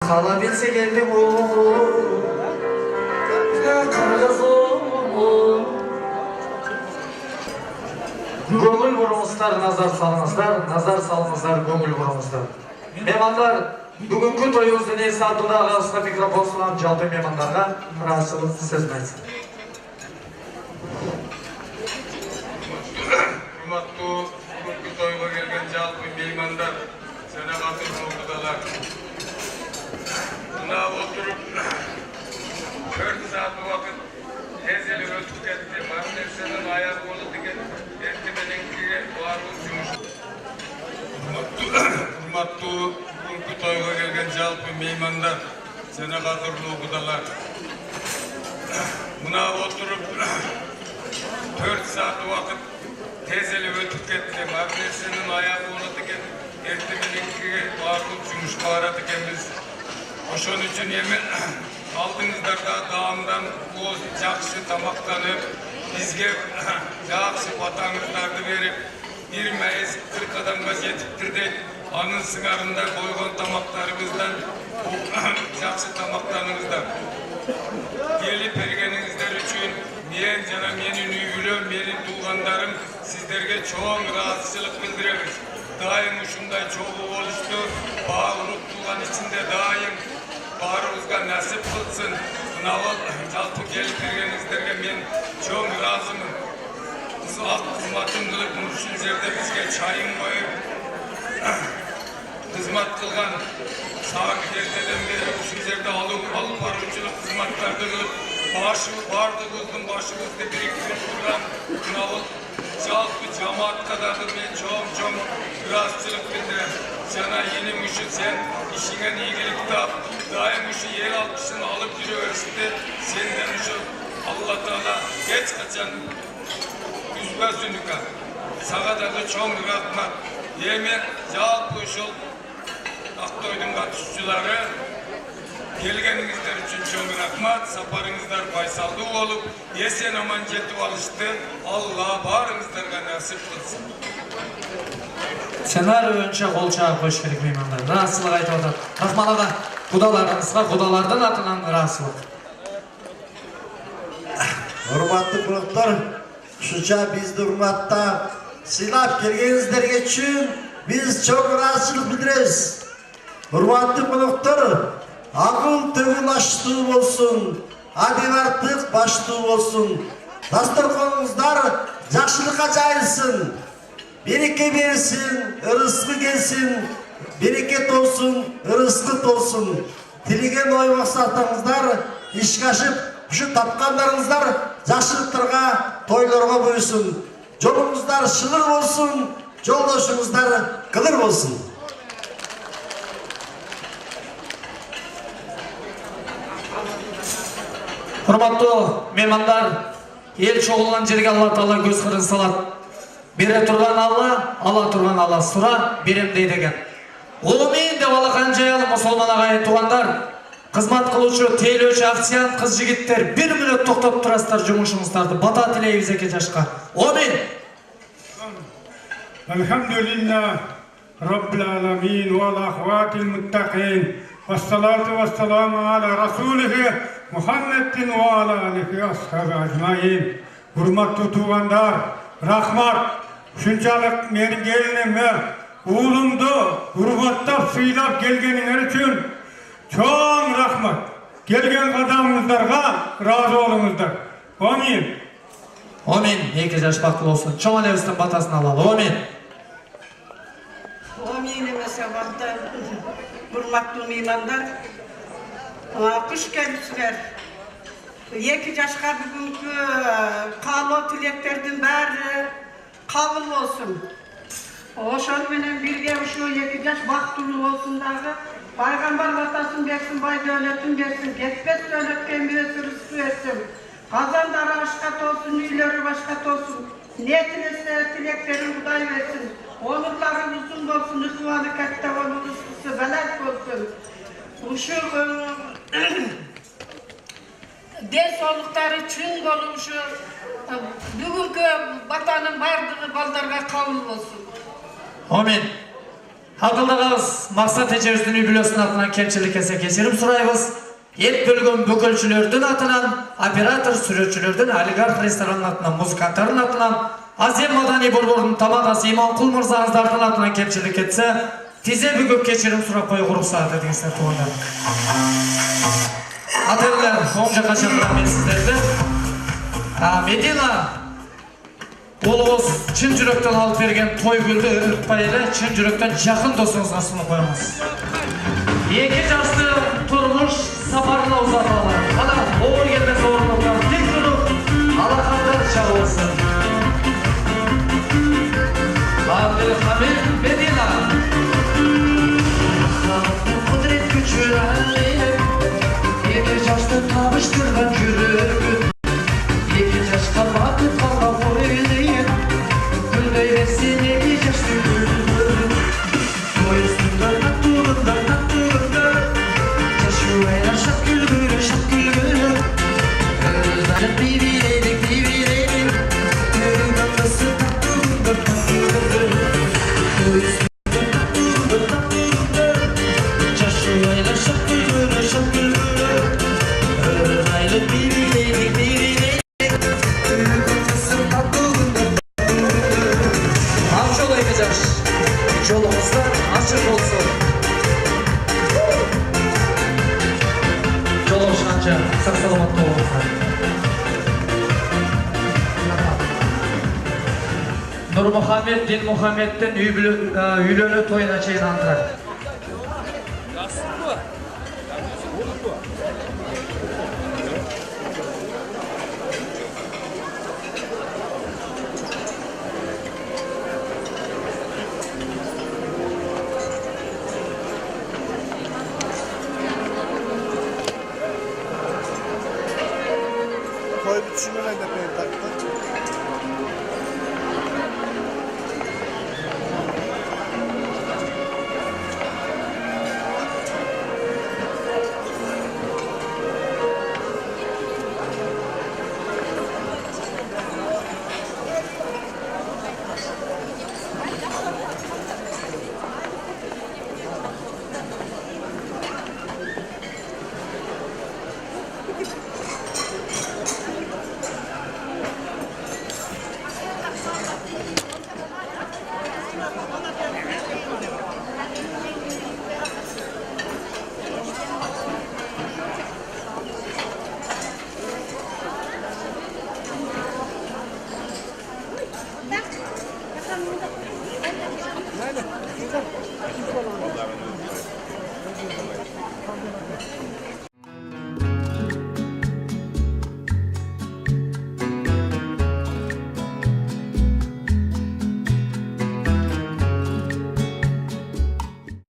Sala bilse geldim oğlum, kırgız oğlum. Көңіл бұрыңыздар, назар салыңыздар, көңіл бұрыңыздар. Меймандар, бүгінгі тойымыздың иесі атындағы ағасына микрофон сунам жалпы меймандарға рахмет сөз айтсын. Құрметті бүгінгі тойға келген жалпы меймандар, сенағаты құлқыдалар. Мына отырып, 4 saat уақыт тезелі өтіп кетті. Бар нәрсенің аяғы болды деген ертеменіңкіге барлық жұмыс. Құрметті бүгінгі тойға келген жалпы меймандар, сенағаты құлқыдалар. Мына отырып, 4 saat уақыт тезелі өтіп кетті. Бар нәрсенің аяғы болады екен, ертеменіңкіге барлық жұмысқа барады екенбіз. Ошон үчүн эми алдыңыздарда даамдан жакшы тамактанып, бизге жакшы батаңыздарды берип, бир мейиз 40 адамга жетиптир дейт. Анын сыңарында койгон тамактарыбыздан жакшы тамактаныңыздар. Келип бергениңиздер үчүн мен жана менин үйлөм, менин туугандарым сиздерге чоң ыраазычылык билдиребиз. Дайым ушундай чогуу болушту, баалык тууган ичинде дайым барыбызга насип кылсын. Мына жалпы келип бергениңиздерге мен чоң ыраазымын. Ак кызматын кылып, ушул жерде бизге чайын коюп кызмат кылган, саат эртеден бери ушул жерде алып баруучулук кызматтарды кылып, бардыгыбыздын башыбызды бириктирип турган мына жалпы жамаатка дагы мен чоң ыраазычылык билдирем. Жана еним ушул сен ишиңен ийгилик таап, дайым ушул эл алкышын алып жүрө берсин деп, сенден ушул Алла Таала эч качан үзбөсүн экен. Сага дагы чоң рахмат. Эми жалпы ушул Актойдун катышуучулары келгениңиздер үчүн чоң рахмат. Сапарыңыздар байсалдуу болуп, эсен аман жетип алышты. Алла барыңыздарга насип кылсын. Сценарий боюнча кол чаап коюш керек меймандар. Ыраазычылык айтып атат. Рахман ага, кудаларыңызга кудалардын атынан ыраазычылык. Урматтуу коноктор, ушунча бизди урматтап сыйлап келгениңиздерге үчүн биз чоң ыраазычылык билдиребиз. Урматтуу коноктор, акыл төгүл аштуу болсун, адил артык баштуу болсун. Дасторконуңуздар жакшылыкка жайылсын. Береке берсин, ырыскы келсин, берекет болсун, ырыскы толсун. Тилеген ой максатыңыздар ишке ашып, ушу тапкандарыңыздар жакшылыктарга, тойлорго буйсун. Жолуңуздар шылыр болсун, жолдошуңуздар кылыр болсун. Урматтуу меймандар, эл чогулган жерге Алла Таала көз кырын салат. Бере турган Алла, ала турган Алла сура берем дейт экен. Улумин деп алакан жаялы мусулман агайын туугандар, кызмат кылуучу, тейлөөчү, акциянт кыз жигиттер, 1 мүнөт токтоп турасыздар жумушуңуздарды. Бата тилейбиз эки жашка. Амин. Алхамдулилlah Rabbil alamin ва ала ахватил муттақин. Вассалату вассаламу аля расулихи Мухаммадин ва аля алихи асхаби ажмаин. Урматтуу туугандар, рахмат. Ушунчалык менин келиниме, уулумду урматтап сыйлап келгениңер үчүн чоң рахмат. Келген кадамыңыздарга ыраазы болуңуздар. Амин. Амин. Эки жаш бактылуу болсун. Чоң элебиздин батасын алалы. Амин. Амин эмес абалда. Урматтуу меймандар, куш келипсиздер. Эки жашка бүгүнкү каалоо тилектердин баары кабыл болсун. Ошол менен бирге ушу эки жаш бактылуу болсун дагы. Пайгамбар батасын берсин, бай дөөлөтүн берсин, кетпес дөөлөткө мирет рызкы берсин. Казандары ашка толсун, үйлөрү башка толсун. Ниетиңизде тилектерин Кудай берсин. Онурлары uzun болсун, ыкманы катта болсун, рызкысы балат болсун. Ушу ден соолуктары чың болуп ушу бүгүнкү батанын бардыгы балдарга кабыл болсун. Амин. Акылдагыбыз максат эжебиздин үй бүлөсүнүн атынан кемчилик келсе кечирим сурайбыз. Эт бөлгөн бөкөлчүлөрдүн атынан, оператор, сүрөтчүлөрдүн, олигарх ресторанын атынан, музыканттардын атынан, Азем Мадани борборунун тамагасы Иманкул мырзаңыздардын атынан кемчилик кетсе, тизе бүгүп кечирим сурап коюуга уруксат этиңиздер туугандар. Ата-энелер, оң жакка чакырам мен сиздерди. Медина Улуңуз чын жүрөктөн алып берген той гүлдү ырытпай эле чын жүрөктөн жакын досуңузга сунуп коебуз. Эки жашты турмуш сапарына узаталар. Ана оор келбес орнуктан тик туруп, алакандар чабылсын. Абдулхамид Медина. Кудрет күчү эки жашты табыштырган жүрөгүн. Эки жашка бакыт калган ойлойт. Гүлдөй берсин эки жашты гүлдөрүн. Той үстүндө таттуугунда жашоо айран шак күлгүлө. Бибирейдик Өрүгөмдөсү таттуугунда. Той үстүндө таттуугунда жашоо айран шак күлгүлө. Айлы бибирейдик жолуңуздар ачык болсун. Жолугушканча сак саламаттуу болуңуздар. Нурмухаммед Динмухаммеддин үйлөнүү тоюна чейин антырак.